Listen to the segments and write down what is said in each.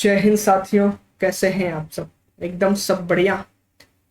जय हिंद साथियों। कैसे हैं आप सब? एकदम सब बढ़िया।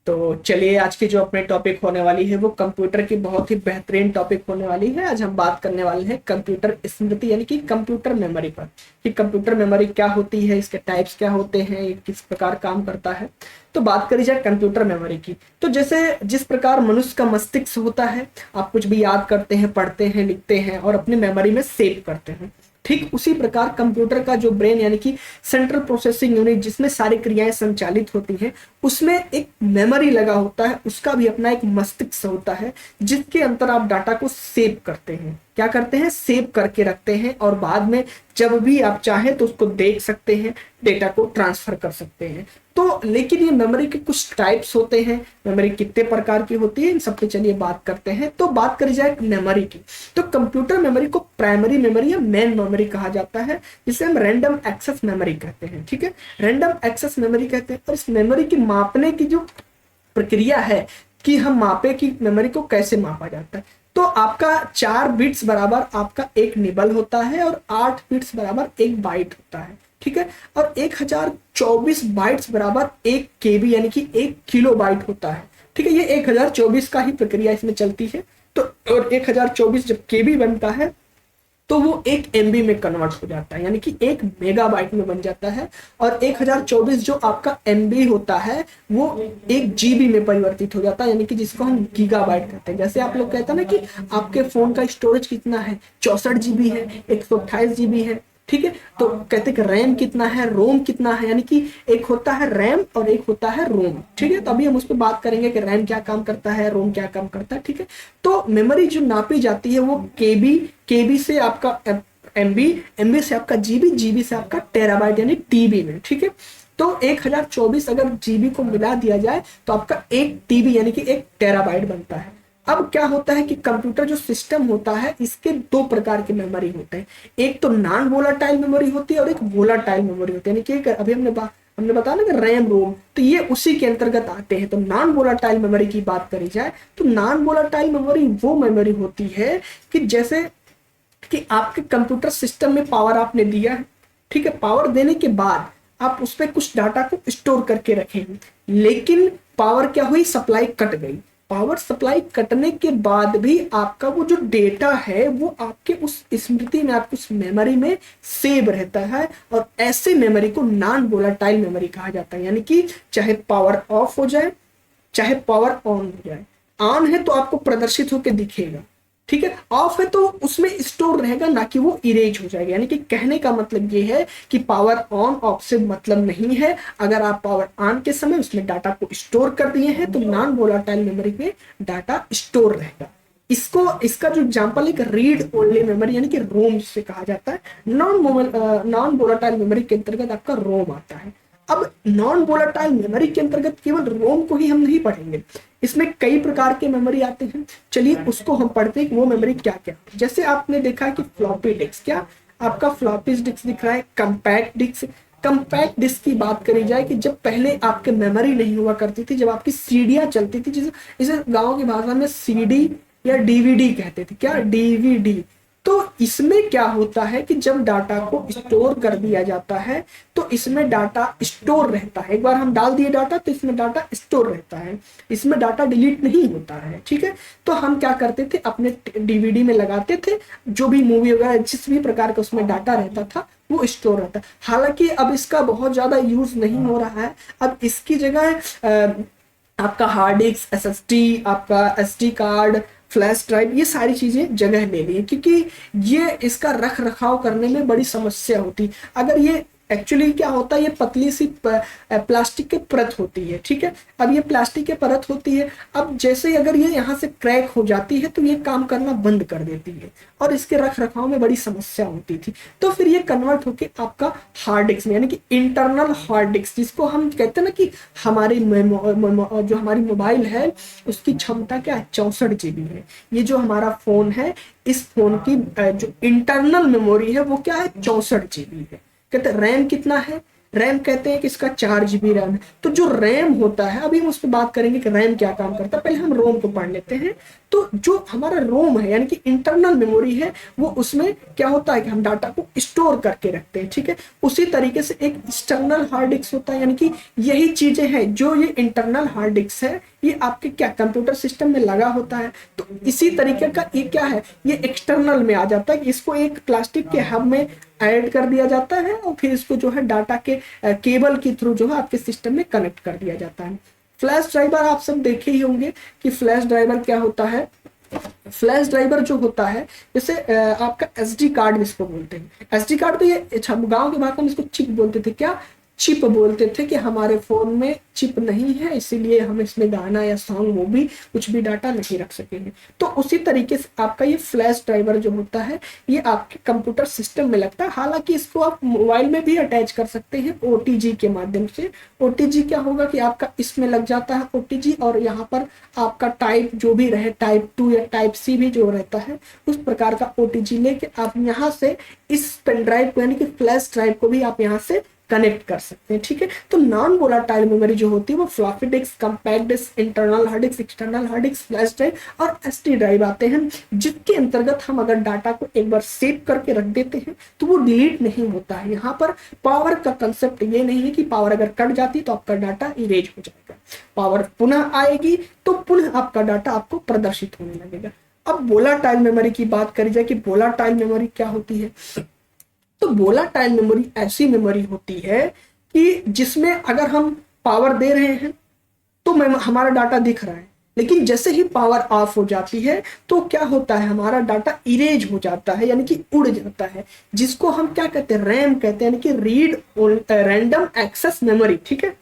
तो चलिए, आज की जो अपने टॉपिक होने वाली है वो कंप्यूटर की बहुत ही बेहतरीन टॉपिक होने वाली है। आज हम बात करने वाले हैं कंप्यूटर स्मृति यानी कि कंप्यूटर मेमोरी पर, कि कंप्यूटर मेमोरी क्या होती है, इसके टाइप्स क्या होते हैं, ये किस प्रकार काम करता है। तो बात करी जाए कंप्यूटर मेमोरी की, तो जैसे जिस प्रकार मनुष्य का मस्तिष्क होता है, आप कुछ भी याद करते हैं, पढ़ते हैं, लिखते हैं और अपनी मेमोरी में सेव करते हैं, ठीक उसी प्रकार कंप्यूटर का जो ब्रेन यानी कि सेंट्रल प्रोसेसिंग यूनिट, जिसमें सारी क्रियाएं संचालित होती हैं, उसमें एक मेमोरी लगा होता है। उसका भी अपना एक मस्तिष्क होता है जिसके अंदर आप डाटा को सेव करते हैं। क्या करते हैं? सेव करके रखते हैं और बाद में जब भी आप चाहें तो उसको देख सकते हैं, डेटा को ट्रांसफर कर सकते हैं। तो लेकिन ये मेमोरी के कुछ टाइप्स होते हैं। मेमोरी कितने प्रकार की होती है, इन सब पे चलिए बात करते हैं। तो बात करी जाए मेमोरी की, तो कंप्यूटर मेमोरी को प्राइमरी मेमोरी या मेन मेमोरी कहा जाता है, जिसे हम रैंडम एक्सेस मेमोरी कहते हैं। ठीक है, रैंडम एक्सेस मेमोरी कहते हैं। और इस मेमोरी की मापने की जो प्रक्रिया है कि हम मापे कि मेमोरी को कैसे मापा जाता है, तो आपका 4 बिट्स बराबर आपका एक निबल होता है और 8 बिट्स बराबर एक बाइट होता है। ठीक है, और 1024 बाइट्स बराबर 1 KB यानी कि 1 किलो बाइट होता है। ठीक है, ये 1024 का ही प्रक्रिया इसमें चलती है। तो और 1024 जब KB बनता है तो वो 1 MB में कन्वर्ट हो जाता है, यानी कि 1 मेगाबाइट में बन जाता है। और 1024 जो आपका MB होता है वो 1 GB में परिवर्तित हो जाता है, यानी कि जिसको हम गीगाबाइट कहते हैं। जैसे आप लोग कहते हैं ना कि आपके फोन का स्टोरेज कितना है, 64 GB है, 128 GB है। ठीक है, तो कहते हैं कि रैम कितना है, रोम कितना है, यानी कि एक होता है रैम और एक होता है रोम। ठीक है, तो अभी हम उस पर बात करेंगे कि रैम क्या काम करता है, रोम क्या काम करता है। ठीक है, तो मेमोरी जो नापी जाती है वो केबी, केबी से आपका एमबी, एमबी से आपका जीबी, जीबी से आपका टेराबाइट यानी टीबी में। ठीक है, तो 1024 अगर जीबी को मिला दिया जाए तो आपका 1 TB यानी कि 1 टेराबाइट बनता है। अब क्या होता है कि कंप्यूटर जो सिस्टम होता है, इसके 2 प्रकार के मेमोरी होते हैं। एक तो नॉन वोलाटाइल मेमोरी होती है और एक वोलाटाइल मेमोरी होती है, यानी कि अभी हमने बताया ना कि रैम रोम, तो ये उसी के अंतर्गत आते हैं। तो नॉन वोलाटाइल मेमोरी की बात करी जाए तो नॉन वोलाटाइल मेमोरी वो मेमोरी होती है कि जैसे कि आपके कंप्यूटर सिस्टम में पावर आपने दिया है। ठीक है, पावर देने के बाद आप उस पर कुछ डाटा को स्टोर करके रखेंगे, लेकिन पावर क्या हुई, सप्लाई कट गई। पावर सप्लाई कटने के बाद भी आपका वो जो डेटा है वो आपके उस स्मृति में, आपकी उस मेमोरी में सेव रहता है। और ऐसे मेमोरी को नॉन वोलाटाइल मेमोरी कहा जाता है, यानी कि चाहे पावर ऑफ हो जाए चाहे पावर ऑन हो जाए। ऑन है तो आपको प्रदर्शित होकर दिखेगा, ठीक है, ऑफ है तो उसमें स्टोर रहेगा, ना कि वो इरेज हो जाएगा। यानी कि कहने का मतलब ये है कि पावर ऑन ऑफ से मतलब नहीं है। अगर आप पावर ऑन के समय उसमें डाटा को स्टोर कर दिए हैं तो नॉन वोलाटाइल मेमोरी में डाटा स्टोर रहेगा। इसका जो एग्जांपल है रीड ओनली मेमोरी यानी कि रोम जिसे कहा जाता है। नॉन वोलाटाइल मेमोरी के अंतर्गत आपका रोम आता है। अब नॉन वोलाटाइल मेमोरी के अंतर्गत केवल रोम को ही हम नहीं पढ़ेंगे, इसमें कई प्रकार के मेमोरी आते हैं। चलिए उसको हम पढ़ते हैं कि वो मेमोरी क्या क्या। जैसे आपने देखा है कि फ्लॉपी डिस्क, क्या आपका फ्लॉपी डिस्क दिख रहा है, कंपैक्ट डिस्क। कंपैक्ट डिस्क की बात करी जाए कि जब पहले आपके मेमोरी नहीं हुआ करती थी, जब आपकी सीडियां चलती थी, जिसे गांव की भाषा में सीडी या डीवीडी कहते थे। क्या? डीवीडी। तो इसमें क्या होता है कि जब डाटा को स्टोर कर दिया जाता है तो इसमें डाटा स्टोर रहता है। एक बार हम डाल दिए डाटा तो इसमें डाटा स्टोर रहता है, इसमें डाटा डिलीट नहीं होता है। ठीक है, तो हम क्या करते थे, अपने डीवीडी में लगाते थे, जो भी मूवी वगैरह जिस भी प्रकार का उसमें डाटा रहता था वो स्टोर रहता है। हालांकि अब इसका बहुत ज्यादा यूज नहीं हो रहा है। अब इसकी जगह आपका हार्ड डिस्क, SSD, आपका SD कार्ड, फ्लैश ड्राइव, ये सारी चीजें जगह ले ली है, क्योंकि ये इसका रख रखाव करने में बड़ी समस्या होती। अगर ये एक्चुअली क्या होता है, ये पतली सी प्लास्टिक की परत होती है। ठीक है, अब ये प्लास्टिक की परत होती है, अब जैसे ही अगर ये यहाँ से क्रैक हो जाती है तो ये काम करना बंद कर देती है और इसके रख रखाव में बड़ी समस्या होती थी। तो फिर ये कन्वर्ट होके आपका हार्ड डिस्क में, यानी कि इंटरनल हार्ड डिस्क, जिसको हम कहते हैं ना कि हमारी जो हमारी मोबाइल है उसकी क्षमता क्या है, 64 GB है। ये जो हमारा फोन है, इस फोन की जो इंटरनल मेमोरी है वो क्या है, 64 GB है। कहते हैं रैम कितना है, रैम कहते हैं कि इसका 4 GB रैम है। तो जो रैम होता है, अभी हम उस पर बात करेंगे कि रैम क्या काम करता है। पहले हम रोम को पढ़ लेते हैं। तो जो हमारा रोम है यानी कि इंटरनल मेमोरी है, वो उसमें क्या होता है कि हम डाटा को स्टोर करके रखते हैं, ठीक है। उसी तरीके से एक एक्सटर्नल हार्ड डिस्क होता है, यानी कि यही चीजें हैं जो ये इंटरनल हार्ड डिस्क है, ये आपके क्या कंप्यूटर सिस्टम में लगा होता है। तो इसी तरीके का ये क्या है, ये एक्सटर्नल में आ जाता है, इसको एक प्लास्टिक के हब में ऐड कर दिया जाता है और फिर इसको जो है डाटा के केबल के थ्रू जो है आपके सिस्टम में कनेक्ट कर दिया जाता है। फ्लैश ड्राइवर आप सब देखे ही होंगे कि फ्लैश ड्राइवर क्या होता है। फ्लैश ड्राइवर जो होता है जैसे आपका एसडी कार्ड जिसको बोलते हैं, एसडी कार्ड तो ये गांव के भाषा में इसको चिप बोलते थे, क्या चिप बोलते थे कि हमारे फोन में चिप नहीं है इसीलिए हम इसमें गाना या सॉन्ग मूवी कुछ भी डाटा नहीं रख सकेंगे। तो उसी तरीके से आपका ये फ्लैश ड्राइवर जो होता है ये आपके कंप्यूटर सिस्टम में लगता है। हालांकि इसको आप मोबाइल में भी अटैच कर सकते हैं ओटीजी के माध्यम से। ओटीजी क्या होगा कि आपका इसमें लग जाता है ओटीजी, और यहाँ पर आपका टाइप जो भी रहे, टाइप 2 या टाइप सी भी जो रहता है उस प्रकार का ओटीजी लेके आप यहाँ से इस पेन ड्राइव को यानी कि फ्लैश ड्राइव को भी आप यहाँ से कनेक्ट कर सकते हैं, ठीक है। तो नॉन वोलाटाइल मेमोरी जो होती है वो floppy disk, compact disk, internal hard disk, external hard disk, flash drive और एसडी ड्राइव आते हैं, जिसके अंतर्गत हम अगर डाटा को एक बार सेव करके रख देते हैं तो वो डिलीट नहीं होता है। यहाँ पर पावर का कंसेप्ट ये नहीं है कि पावर अगर कट जाती तो आपका डाटा इरेज हो जाएगा, पावर पुनः आएगी तो पुनः आपका डाटा आपको प्रदर्शित होने लगेगा। अब वोलाटाइल मेमोरी की बात करी जाए कि वोलाटाइल मेमोरी क्या होती है, तो वोलाटाइल मेमोरी ऐसी मेमोरी होती है कि जिसमें अगर हम पावर दे रहे हैं तो हमारा डाटा दिख रहा है, लेकिन जैसे ही पावर ऑफ हो जाती है तो क्या होता है, हमारा डाटा इरेज हो जाता है यानी कि उड़ जाता है, जिसको हम क्या कहते हैं, रैम कहते हैं, यानी कि रीड रैंडम एक्सेस मेमोरी, ठीक है।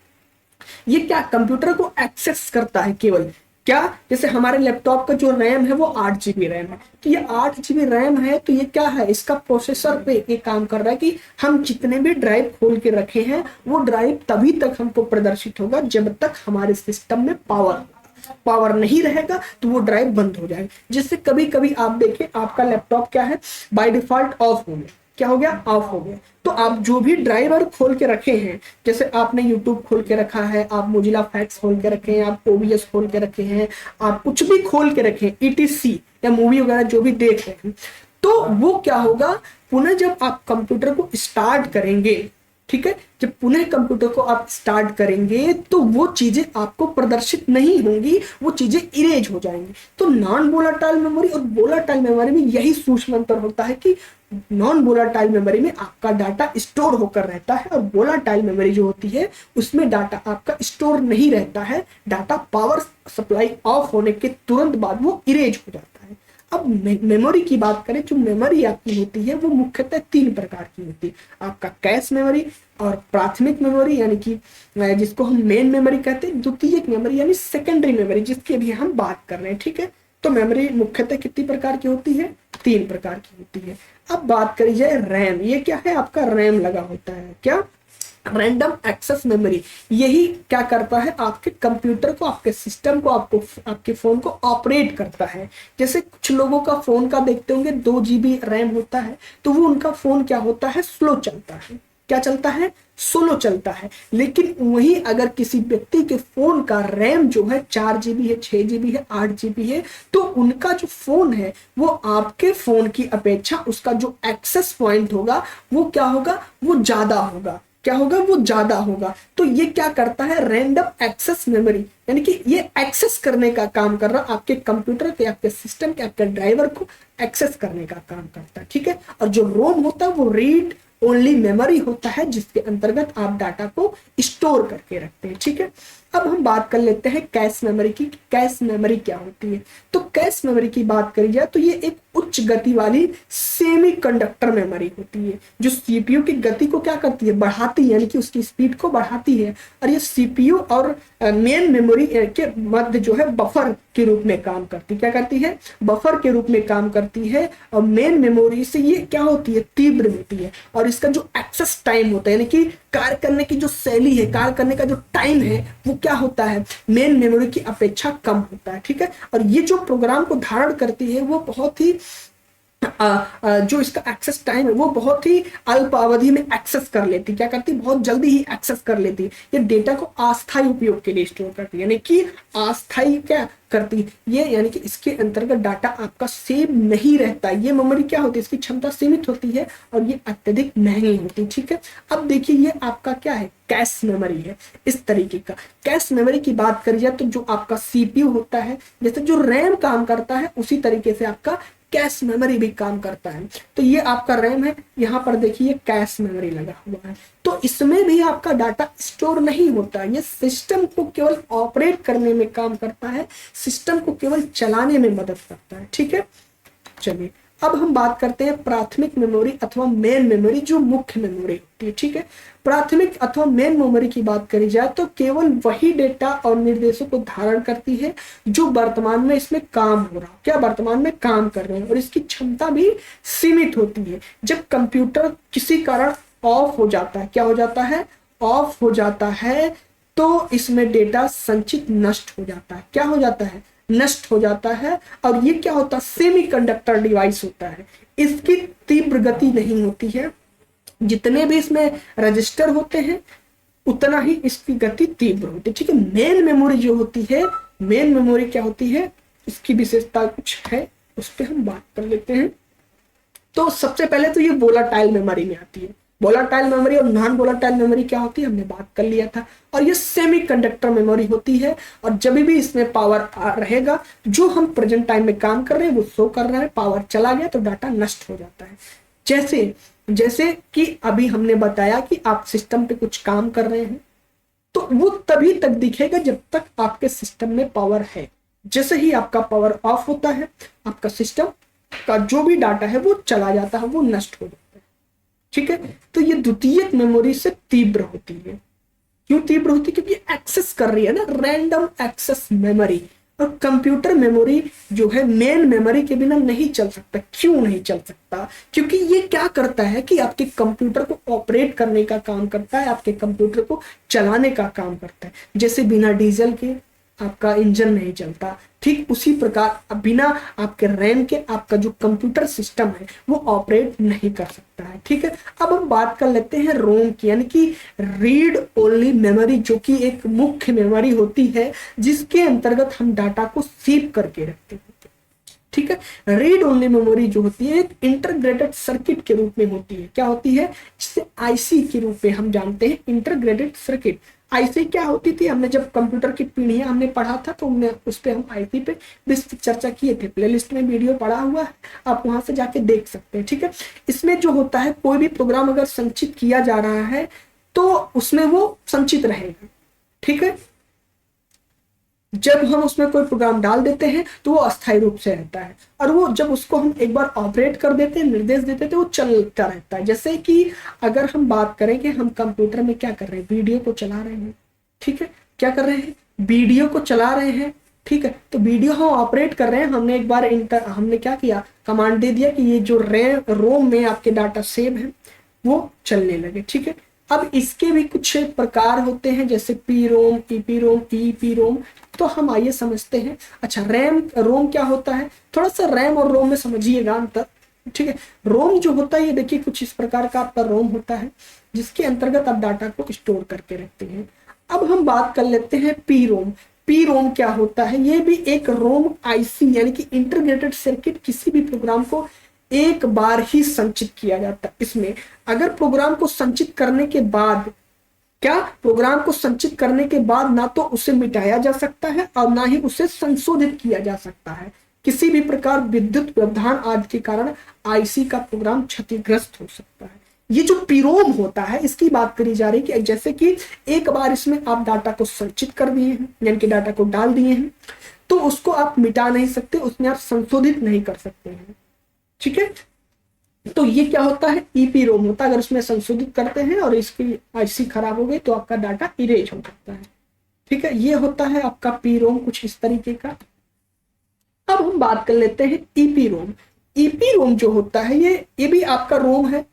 ये क्या कंप्यूटर को एक्सेस करता है केवल, क्या जैसे हमारे लैपटॉप का जो रैम है वो 8 GB रैम है, तो ये 8 GB रैम है, तो ये क्या है, इसका प्रोसेसर पे ये काम कर रहा है कि हम जितने भी ड्राइव खोल के रखे हैं वो ड्राइव तभी तक हमको प्रदर्शित होगा जब तक हमारे सिस्टम में पावर नहीं रहेगा तो वो ड्राइव बंद हो जाएगा। जिससे कभी कभी आप देखें आपका लैपटॉप क्या है, बाय डिफॉल्ट ऑफ हो गया, क्या हो गया, ऑफ हो गया। तो आप जो भी ड्राइवर खोल के रखे हैं, जैसे आपने YouTube खोल के रखा है, आप मोजिला फैक्स खोल के रखे हैं, आप OBS खोल के रखे हैं, आप कुछ भी खोल के रखे हैं, ETC या मूवी वगैरह जो भी देख रहे हैं, तो वो क्या होगा, पुनः जब आप कंप्यूटर को स्टार्ट करेंगे, ठीक है, जब पुनः कंप्यूटर को आप स्टार्ट करेंगे तो वो चीजें आपको प्रदर्शित नहीं होंगी, वो चीजें इरेज हो जाएंगी। तो नॉन वोलाटाइल मेमोरी और वोलाटाइल मेमोरी में यही सूक्ष्म अंतर होता है कि नॉन वोलाटाइल मेमोरी में आपका डाटा स्टोर होकर रहता है और वोलाटाइल मेमोरी जो होती है उसमें डाटा आपका स्टोर नहीं रहता है, डाटा पावर सप्लाई ऑफ होने के तुरंत बाद वो इरेज हो जाता है। अब मेमोरी की बात करें, जो मेमोरी आपकी होती है वो मुख्यतः 3 प्रकार की होती है, आपका कैश मेमोरी और प्राथमिक मेमोरी यानी कि जिसको हम मेन मेमोरी कहते हैं, द्वितीयक मेमोरी यानी सेकेंडरी मेमोरी जिसकी अभी हम बात कर रहे हैं, ठीक है। तो मेमोरी मुख्यतः कितनी प्रकार की होती है, 3 प्रकार की होती है। अब बात करी जाए रैम, ये क्या है, आपका रैम लगा होता है, क्या, रैंडम एक्सेस मेमोरी। यही क्या करता है, आपके कंप्यूटर को, आपके सिस्टम को, आपके फोन को ऑपरेट करता है। जैसे कुछ लोगों का फोन का देखते होंगे 2 GB रैम होता है, तो वो उनका फोन क्या होता है, स्लो चलता है, क्या चलता है, स्लो चलता है। लेकिन वहीं अगर किसी व्यक्ति के फोन का रैम जो है 4 GB है, 6 GB है, 8 GB है, तो उनका जो फोन है वो आपके फोन की अपेक्षा उसका जो एक्सेस पॉइंट होगा वो क्या होगा, वो ज्यादा होगा, क्या होगा, वो ज्यादा होगा। तो ये क्या करता है, रैंडम एक्सेस मेमोरी, यानी कि ये एक्सेस करने का काम कर रहा, आपके कंप्यूटर के, आपके सिस्टम के, आपके ड्राइवर को एक्सेस करने का काम करता है, ठीक है। और जो रोम होता है वो रीड ओनली मेमोरी होता है जिसके अंतर्गत आप डाटा को स्टोर करके रखते हैं, ठीक है। अब हम बात कर लेते हैं कैश मेमोरी की, कैश मेमोरी क्या होती है। तो कैश मेमोरी की बात करी जाए तो ये एक उच्च गति वाली सेमीकंडक्टर मेमोरी होती है जो सीपीयू की गति को क्या करती है, बढ़ाती है, यानी कि उसकी स्पीड को बढ़ाती है। और ये सीपीयू और मेन मेमोरी के मध्य जो है बफर के रूप में काम करती है, क्या करती है, बफर के रूप में काम करती है। और मेन मेमोरी से ये क्या होती है, तीव्र होती है, और इसका जो एक्सेस टाइम होता है, यानी कि कार्य करने की जो शैली है, कार्य करने का जो टाइम है वो क्या होता है, मेन मेमोरी की अपेक्षा कम होता है, ठीक है। और ये जो प्रोग्राम को धारण करती है वो बहुत ही जो इसका एक्सेस टाइम है वो बहुत ही अल्प अवधि में एक्सेस कर लेती, क्या करती, बहुत जल्दी ही एक्सेस कर लेती है। ये डेटा को अस्थायी उपयोग के लिए स्टोर करती है, यानी कि अस्थायी क्या करती ये, यानी कि इसके अंतर्गत डाटा आपका सेव नहीं रहता। ये मेमोरी क्या होती है, इसकी क्षमता सीमित होती है और ये अत्यधिक महंगी होती है। ठीक है, अब देखिए ये आपका क्या है, कैश मेमोरी है। इस तरीके का कैश मेमोरी की बात करी जाए तो जो आपका सीपीयू होता है, जैसे जो रैम काम करता है उसी तरीके से आपका कैश मेमोरी भी काम करता है। तो ये आपका रैम है, यहाँ पर देखिए कैश मेमोरी लगा हुआ है। तो इसमें भी आपका डाटा स्टोर नहीं होता, ये सिस्टम को केवल ऑपरेट करने में काम करता है, सिस्टम को केवल चलाने में मदद करता है। ठीक है, चलिए अब हम बात करते हैं प्राथमिक मेमोरी अथवा मेन मेमोरी, जो मुख्य मेमोरी होती है। ठीक है, प्राथमिक अथवा मेन मेमोरी की बात करी जाए तो केवल वही डेटा और निर्देशों को धारण करती है जो वर्तमान में इसमें काम हो रहा, क्या वर्तमान में काम कर रहे हैं, और इसकी क्षमता भी सीमित होती है। जब कंप्यूटर किसी कारण ऑफ हो जाता है, क्या हो जाता है, ऑफ हो जाता है, तो इसमें डेटा संचित नष्ट हो जाता है, क्या हो जाता है, नष्ट हो जाता है। और ये क्या होता है, सेमीकंडक्टर डिवाइस होता है, इसकी तीव्र गति नहीं होती है, जितने भी इसमें रजिस्टर होते हैं उतना ही इसकी गति तीव्र होती है। ठीक है, मेन मेमोरी जो होती है, मेन मेमोरी क्या होती है, इसकी विशेषता कुछ है, उस पर हम बात कर लेते हैं। तो सबसे पहले तो ये वोलाटाइल मेमोरी में आती है। वोलाटाइल मेमोरी और नॉन वोलाटाइल मेमोरी क्या होती है, हमने बात कर लिया था। और ये सेमीकंडक्टर मेमोरी होती है, और जब भी इसमें पावर रहेगा, जो हम प्रेजेंट टाइम में काम कर रहे हैं वो शो कर रहा है, पावर चला गया तो डाटा नष्ट हो जाता है। जैसे जैसे कि अभी हमने बताया कि आप सिस्टम पे कुछ काम कर रहे हैं, तो वो तभी तक दिखेगा जब तक आपके सिस्टम में पावर है। जैसे ही आपका पावर ऑफ होता है, आपका सिस्टम का जो भी डाटा है वो चला जाता है, वो नष्ट हो जाता है। ठीक है, तो ये द्वितीयक मेमोरी से तीव्र होती है। क्यों तीव्र होती है, क्योंकि एक्सेस कर रही है ना, रैंडम एक्सेस मेमोरी। और कंप्यूटर मेमोरी जो है मेन मेमोरी के बिना नहीं चल सकता। क्यों नहीं चल सकता, क्योंकि ये क्या करता है कि आपके कंप्यूटर को ऑपरेट करने का काम करता है, आपके कंप्यूटर को चलाने का काम करता है। जैसे बिना डीजल के आपका इंजन नहीं चलता, ठीक उसी प्रकार बिना आपके रैम के आपका जो कंप्यूटर सिस्टम है वो ऑपरेट नहीं कर सकता है। ठीक है, अब हम बात कर लेते हैं रोम की, यानी कि रीड ओनली मेमोरी, जो कि एक मुख्य मेमोरी होती है जिसके अंतर्गत हम डाटा को सेव करके रखते हैं। ठीक है, रीड ओनली मेमोरी जो होती है एक इंटरग्रेटेड सर्किट के रूप में होती है। क्या होती है, जिसे आईसी के रूप में हम जानते हैं, इंटरग्रेटेड सर्किट। आईसी क्या होती थी, हमने जब कंप्यूटर की पीढ़ियां हमने पढ़ा था तो हमने उस पर हम आईसी पे विस्तृत चर्चा किए थे, प्लेलिस्ट में वीडियो पड़ा हुआ है, आप वहां से जाके देख सकते हैं। ठीक है, इसमें जो होता है कोई भी प्रोग्राम अगर संचित किया जा रहा है तो उसमें वो संचित रहेगा। ठीक है, जब हम उसमें कोई प्रोग्राम डाल देते हैं तो वो अस्थायी रूप से रहता है, और वो जब उसको हम एक बार ऑपरेट कर देते हैं, निर्देश देते हैं, तो वो चलता रहता है। जैसे कि अगर हम बात करें कि हम कंप्यूटर में क्या कर रहे हैं, वीडियो को चला रहे हैं। ठीक है, क्या कर रहे हैं, वीडियो को चला रहे हैं। ठीक है, तो वीडियो हम ऑपरेट कर रहे हैं, हमने एक बार हमने क्या किया, कमांड दे दिया कि ये जो रोम में आपके डाटा सेव है वो चलने लगे। ठीक है, अब इसके भी कुछ प्रकार होते हैं, जैसे पी रोम, ईपी रोम, ईपी रोम। तो हम आइए समझते हैं। अच्छा, रैम रोम क्या होता है, थोड़ा सा रैम और रोम में समझिएगा अंतर। ठीक है, रोम जो होता है ये देखिए कुछ इस प्रकार का आपका रोम होता है जिसके अंतर्गत आप डाटा को स्टोर करके रखते हैं। अब हम बात कर लेते हैं पी रोम। पी रोम क्या होता है, ये भी एक रोम आईसी यानी कि इंटीग्रेटेड सर्किट, किसी भी प्रोग्राम को एक बार ही संचित किया जाता है। इसमें अगर प्रोग्राम को संचित करने के बाद प्रोग्राम को संचित करने के बाद ना तो उसे मिटाया जा सकता है और ना ही उसे संशोधित किया जा सकता है। किसी भी प्रकार विद्युत व्यवधान आदि के कारण आईसी का प्रोग्राम क्षतिग्रस्त हो सकता है। ये जो पीरोम होता है इसकी बात करी जा रही है कि जैसे कि एक बार इसमें आप डाटा को संचित कर दिए हैं, यानी कि डाटा को डाल दिए हैं, तो उसको आप मिटा नहीं सकते, उसमें आप संशोधित नहीं कर सकते हैं। ठीक है, तो ये क्या होता है, ईपी रोम होता है। अगर उसमें संशोधित करते हैं और इसकी आईसी खराब हो गई तो आपका डाटा इरेज हो सकता है। ठीक है, ये होता है आपका पी रोम कुछ इस तरीके का। अब हम बात कर लेते हैं ईपी रोम। ईपी रोम जो होता है ये भी आपका रोम है,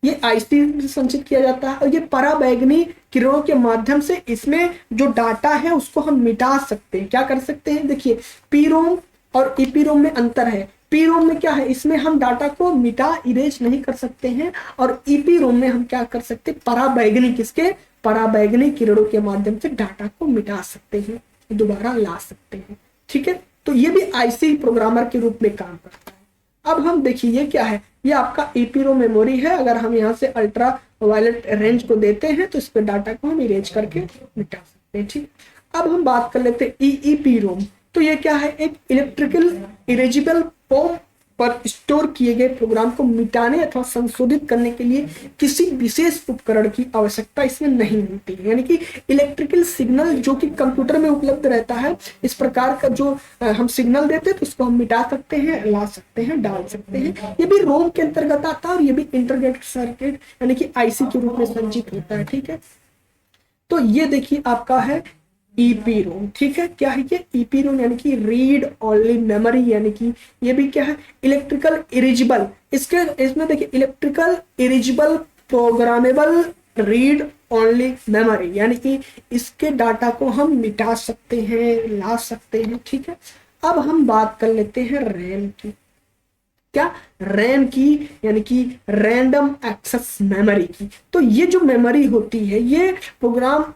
ये आईसी से संचित किया जाता है और ये पराबैंगनी किरणों के माध्यम से इसमें जो डाटा है उसको हम मिटा सकते हैं। क्या कर सकते हैं, देखिए पी रोम और ईपी रोम में अंतर है। पी रोम में क्या है, इसमें हम डाटा को मिटा इरेज नहीं कर सकते हैं, और ईपी रोम में हम क्या कर सकते हैं, पराबैंगनी इसके पराबैंगनी किरणों के माध्यम से डाटा को मिटा सकते हैं, दोबारा ला सकते हैं। ठीक है, तो ये भी आईसी प्रोग्रामर के रूप में काम करता है। अब हम देखिए ये क्या है, ये आपका ईपीरोम मेमोरी है। अगर हम यहाँ से अल्ट्रा वायलेट रेंज को देते हैं तो इस पर डाटा को हम इरेज करके मिटा सकते हैं। ठीक, अब हम बात कर लेते हैं ईईपीरोम। तो ये क्या है, एक इलेक्ट्रिकल इरेजिबल फॉर्म पर स्टोर किए गए प्रोग्राम को मिटाने अथवा संशोधित करने के लिए किसी विशेष उपकरण की आवश्यकता इसमें नहीं होती है। यानी कि इलेक्ट्रिकल सिग्नल जो कि कंप्यूटर में उपलब्ध रहता है, इस प्रकार का जो हम सिग्नल देते हैं तो उसको हम मिटा सकते हैं, ला सकते हैं, डाल सकते हैं। ये भी रोम के अंतर्गत आता है और ये भी इंटीग्रेटेड सर्किट यानी कि आईसी के रूप में संचित होता है। ठीक है, तो ये देखिए आपका है ईपीरोम। ठीक है, क्या है ये ईपीरोम, यानी कि रीड ओनली मेमोरी, यानी कि ये भी क्या है, इलेक्ट्रिकल इरेजिबल। इसमें देखिए electrical erasable programmable read only memory, यानी कि इसके डाटा को हम मिटा सकते हैं, ला सकते हैं। ठीक है, अब हम बात कर लेते हैं रैम की। क्या, रैम की, यानी कि रैंडम एक्सेस मेमोरी की। तो ये जो मेमोरी होती है, ये प्रोग्राम,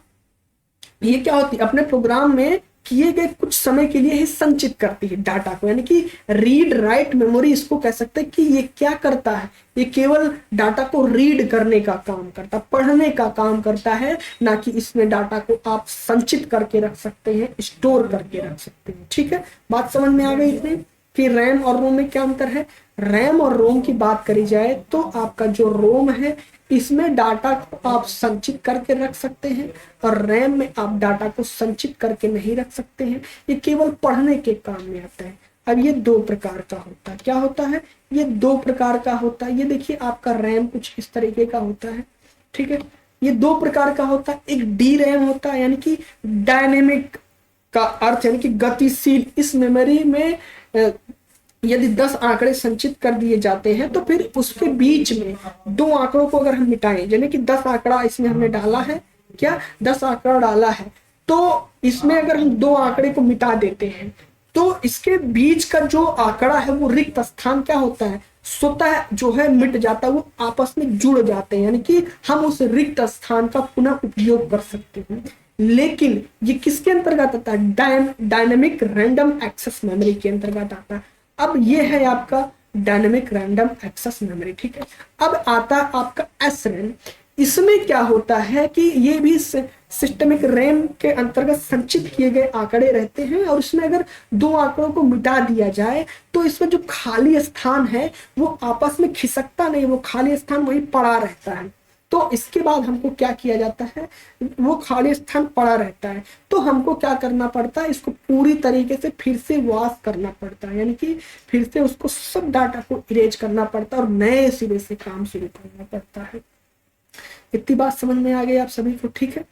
ये क्या होती है, अपने प्रोग्राम में किए गए कुछ समय के लिए ही संचित करती है डाटा को, यानी कि रीड राइट मेमोरी इसको कह सकते हैं। कि ये क्या करता है, ये केवल डाटा को रीड करने का काम करता, पढ़ने का काम करता है, ना कि इसमें डाटा को आप संचित करके रख सकते हैं, स्टोर करके रख सकते हैं। ठीक है, बात समझ में आ गई इतनी कि रैम और रोम में क्या अंतर है। रैम और रोम की बात करी जाए तो आपका जो रोम है इसमें डाटा को आप संचित करके रख सकते हैं, और रैम में आप डाटा को संचित करके नहीं रख सकते हैं, ये केवल पढ़ने के काम में आता है। अब ये दो प्रकार का होता है। क्या होता है, ये दो प्रकार का होता है। ये देखिए आपका रैम कुछ इस तरीके का होता है। ठीक है, ये दो प्रकार का होता है। एक डी रैम होता है, यानी कि डायनेमिक का अर्थ यानी कि गतिशील। इस मेमोरी में यदि 10 आंकड़े संचित कर दिए जाते हैं तो फिर उसके बीच में दो आंकड़ों को अगर हम मिटाएं, यानी कि 10 आंकड़ा इसमें हमने डाला है, क्या 10 आंकड़ा डाला है, तो इसमें अगर हम दो आंकड़े को मिटा देते हैं तो इसके बीच का जो आंकड़ा है वो रिक्त स्थान क्या होता है, स्वतः जो है मिट जाता है, वो आपस में जुड़ जाते हैं, यानी कि हम उस रिक्त स्थान का पुनः उपयोग कर सकते हैं। लेकिन ये किसके अंतर्गत आता है, डायनेमिक रैंडम एक्सेस मेमोरी के अंतर्गत आता है। अब ये है आपका डायनेमिक रैंडम एक्सेस मेमोरी। ठीक है, अब आता है आपका एस रैम। इसमें क्या होता है कि ये भी सिस्टमिक रैम के अंतर्गत संचित किए गए आंकड़े रहते हैं, और इसमें अगर दो आंकड़ों को मिटा दिया जाए तो इसमें जो खाली स्थान है वो आपस में खिसकता नहीं, वो खाली स्थान वहीं पड़ा रहता है। तो इसके बाद हमको क्या किया जाता है, वो खाली स्थान पड़ा रहता है, तो हमको क्या करना पड़ता है, इसको पूरी तरीके से फिर से वॉश करना पड़ता है, यानी कि फिर से उसको सब डाटा को इरेज करना पड़ता है और नए सिरे से काम शुरू करना पड़ता है। इतनी बात समझ में आ गई आप सभी को। ठीक है,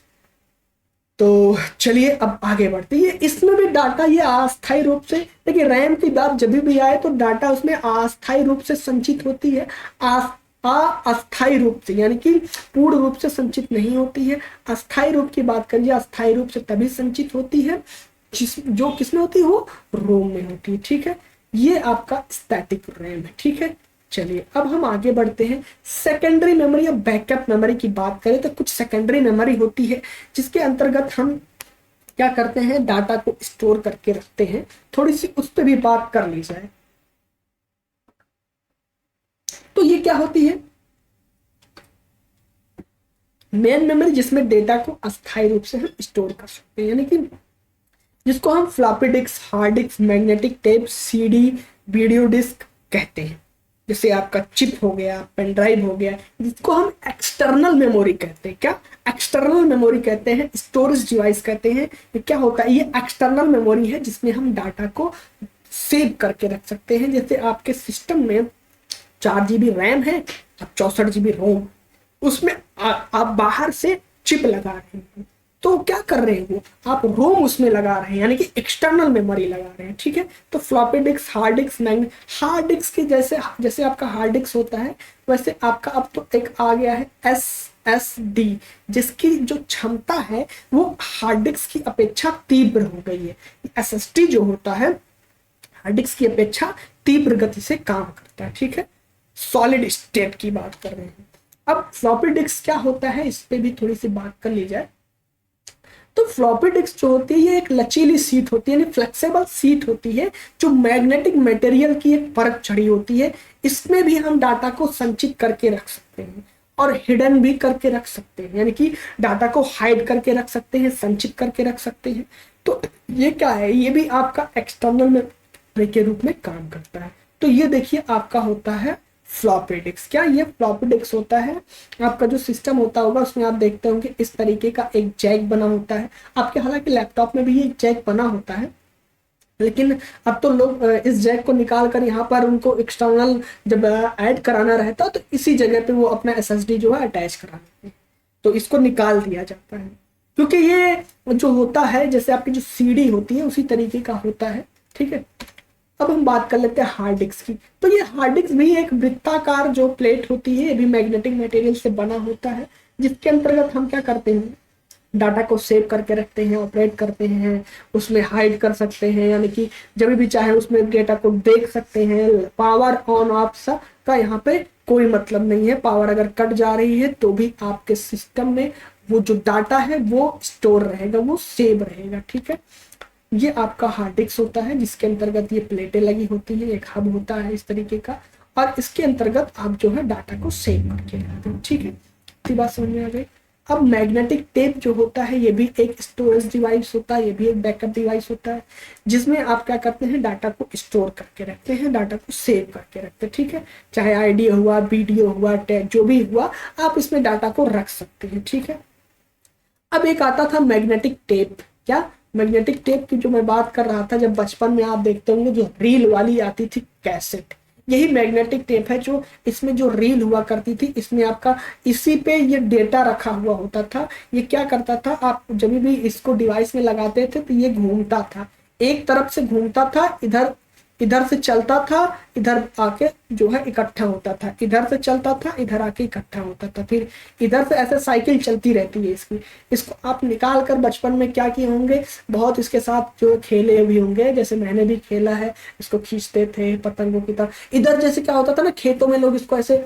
तो चलिए अब आगे बढ़ते हैं। इसमें भी डाटा ये अस्थायी रूप से, देखिए रैम की बात जब भी आए तो डाटा उसमें अस्थायी रूप से संचित होती है, अस्थायी रूप से, यानी कि पूर्ण रूप से संचित नहीं होती है। अस्थायी रूप की बात करिए, अस्थायी रूप से तभी संचित होती है जो किसमें होती है, वो रोम में होती है। ठीक है, ये आपका स्टैटिक रैम है। ठीक है, चलिए अब हम आगे बढ़ते हैं। सेकेंडरी मेमोरी या बैकअप मेमोरी की बात करें तो कुछ सेकेंडरी मेमोरी होती है जिसके अंतर्गत हम क्या करते हैं, डाटा को स्टोर करके रखते हैं। थोड़ी सी उस पर भी बात कर ली जाए तो ये क्या होती है, मेन मेमोरी जिसमें डेटा को अस्थायी रूप से हम स्टोर कर सकते हैं, यानी कि जिसको हम floppy disk, hard disk, magnetic tape, CD, video disk कहते हैं। जैसे आपका चिप हो गया, पेन ड्राइव हो गया, जिसको हम एक्सटर्नल मेमोरी कहते हैं। क्या, एक्सटर्नल मेमोरी कहते हैं, स्टोरेज डिवाइस कहते हैं। ये क्या होता है, ये एक्सटर्नल मेमोरी है जिसमें हम डाटा को सेव करके रख सकते हैं। जैसे आपके सिस्टम में 4 GB रैम है, अब 64 GB रोम, उसमें आप बाहर से चिप लगा रहे हैं, तो क्या कर रहे हैं, वो आप रोम उसमें लगा रहे हैं, यानी कि एक्सटर्नल मेमोरी लगा रहे हैं। ठीक है, तो floppy disk, hard disc, hard disc के जैसे आपका हार्ड डिस्क होता है वैसे आपका अब तो एक आ गया है SSD, जिसकी जो क्षमता है वो हार्ड डिस्क की अपेक्षा तीव्र हो गई है। SSD जो होता है हार्ड डिस्क की अपेक्षा तीव्र गति से काम करता है, ठीक है। सॉलिड स्टेट की बात कर रहे हैं। अब फ्लॉपी डिस्क क्या होता है, इस पे भी थोड़ी सी बात कर ली जाए। तो फ्लॉपी डिस्क जो होती है ये एक लचीली सीट होती है, यानी फ्लेक्सिबल सीट होती है, जो मैग्नेटिक मटेरियल की एक परत चढ़ी होती है। इसमें भी हम डाटा को संचित करके रख सकते हैं और हिडन भी करके रख सकते हैं, यानी कि डाटा को हाइड करके रख सकते हैं, संचित करके रख सकते हैं। तो ये क्या है, ये भी आपका एक्सटर्नल मेमोरी के रूप में काम करता है। तो ये देखिए आपका होता है फ्लॉपी डिस्क। क्या ये फ्लॉपी डिस्क होता है, आपका जो सिस्टम होता होगा उसमें आप देखते होंगे इस तरीके का एक जैक बना होता है। आपके हालांकि लैपटॉप में भी ये जैक बना होता है, लेकिन अब तो लोग इस जैक को निकाल कर यहाँ पर उनको एक्सटर्नल जब ऐड कराना रहता है तो इसी जगह पे वो अपना एसएसडी जो है अटैच करा देते हैं, तो इसको निकाल दिया जाता है। क्योंकि ये जो होता है जैसे आपकी जो सीडी होती है उसी तरीके का होता है, ठीक है। अब हम बात कर लेते हैं हार्ड डिस्क की। तो ये हार्ड डिस्क भी एक वृत्ताकार जो प्लेट होती है, ये भी मैग्नेटिक मटेरियल से बना होता है, जिसके अंतर्गत हम क्या करते हैं, डाटा को सेव करके रखते हैं, ऑपरेट करते हैं, उसमें हाइड कर सकते हैं, यानी कि जब भी चाहे उसमें डेटा को देख सकते हैं। पावर ऑन ऑफ का यहाँ पे कोई मतलब नहीं है, पावर अगर कट जा रही है तो भी आपके सिस्टम में वो जो डाटा है वो स्टोर रहेगा, वो सेव रहेगा, ठीक है। ये आपका हार्ड डिस्क होता है, जिसके अंतर्गत ये प्लेटें लगी होती है, एक हब होता है इस तरीके का, और इसके अंतर्गत आप जो है डाटा को सेव करके रखते हैं, ठीक है। इतनी बात समझ में आ गई। अब मैग्नेटिक टेप जो होता है ये भी एक स्टोरेज डिवाइस होता है, ये भी एक बैकअप डिवाइस होता है, जिसमें आप क्या करते हैं, डाटा को स्टोर करके रखते हैं, डाटा को सेव करके रखते हैं, ठीक है। चाहे आइडियो हुआ, वीडियो हुआ, टेक्स्ट जो भी हुआ, आप इसमें डाटा को रख सकते हैं, ठीक है। अब एक आता था मैग्नेटिक टेप। क्या मैग्नेटिक टेप की जो मैं बात कर रहा था, जब बचपन में आप देखते होंगे जो रील वाली आती थी कैसेट, यही मैग्नेटिक टेप है। जो इसमें जो रील हुआ करती थी, इसमें आपका इसी पे ये डेटा रखा हुआ होता था। ये क्या करता था, आप जब भी इसको डिवाइस में लगाते थे तो ये घूमता था, एक तरफ से घूमता था, इधर इधर से चलता था, इधर आके जो है इकट्ठा होता था, इधर से चलता था, इधर आके इकट्ठा होता था, फिर इधर से ऐसे साइकिल चलती रहती है इसकी। इसको आप निकाल कर बचपन में क्या किए होंगे, बहुत इसके साथ जो खेले भी होंगे, जैसे मैंने भी खेला है। इसको खींचते थे पतंगों की तरह, इधर जैसे क्या होता था ना, खेतों में लोग इसको ऐसे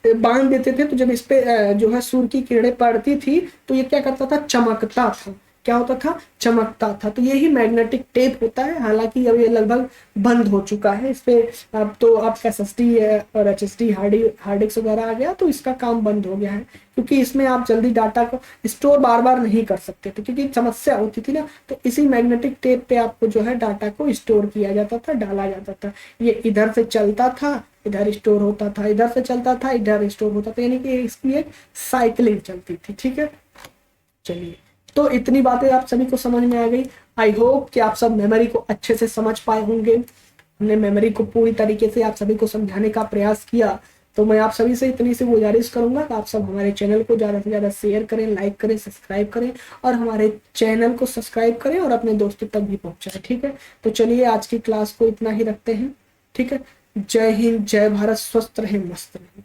बांध देते थे, तो जब इस पे जो है सूर्य की किरणें पड़ती थी तो ये क्या करता था, चमकता था। क्या होता था, चमकता था। तो यही मैग्नेटिक टेप होता है। हालांकि अब ये लगभग बंद हो चुका है, इस पे अब तो आप एसएसडी और एचएसडी हार्ड डिस्क वगैरह आ गया, तो इसका काम बंद हो गया है, क्योंकि इसमें आप जल्दी डाटा को स्टोर बार बार नहीं कर सकते थे, क्योंकि समस्या होती थी ना। तो इसी मैग्नेटिक टेप पे आपको जो है डाटा को स्टोर किया जाता था, डाला जाता था। ये इधर से चलता था, इधर स्टोर होता था, इधर से चलता था, इधर स्टोर होता था, यानी कि इसकी एक साइकिलिंग चलती थी, ठीक है। चलिए, तो इतनी बातें आप सभी को समझ में आ गई। आई होप कि आप सब मेमोरी को अच्छे से समझ पाए होंगे। हमने मेमोरी को पूरी तरीके से आप सभी को समझाने का प्रयास किया। तो मैं आप सभी से इतनी सी गुजारिश करूंगा कि आप सब हमारे चैनल को ज़्यादा से ज़्यादा शेयर करें, लाइक करें, सब्सक्राइब करें, और हमारे चैनल को सब्सक्राइब करें और अपने दोस्तों तक भी पहुंचाएं, ठीक है। तो चलिए आज की क्लास को इतना ही रखते हैं, ठीक है। जय हिंद, जय भारत, स्वस्थ रहें, मस्त रहें।